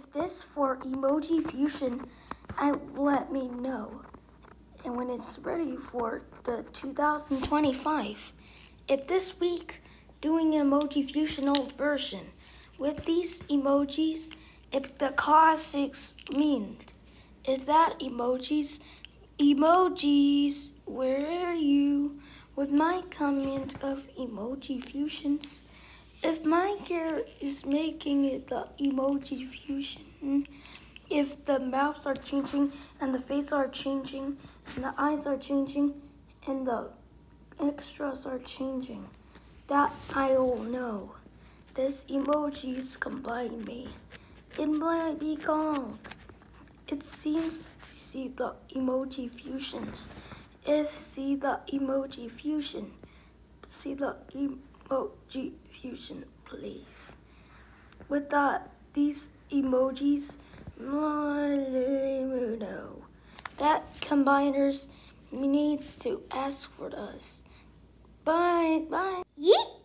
If this for emoji fusion, let me know. And when it's ready for the 2025, if this week doing an emoji fusion old version with these emojis, if the classics means, if that emojis, where are you with my comment of emoji fusions? If my gear is making it the emoji fusion, if the mouths are changing and the face are changing and the eyes are changing and the extras are changing, that I'll know. This emojis combine me. It might be called. It seems to see the emoji fusions. See the emoji fusion. See the emoji fusion, please. With that, these emojis, no. That combiners needs to ask for us. Bye. Yeet!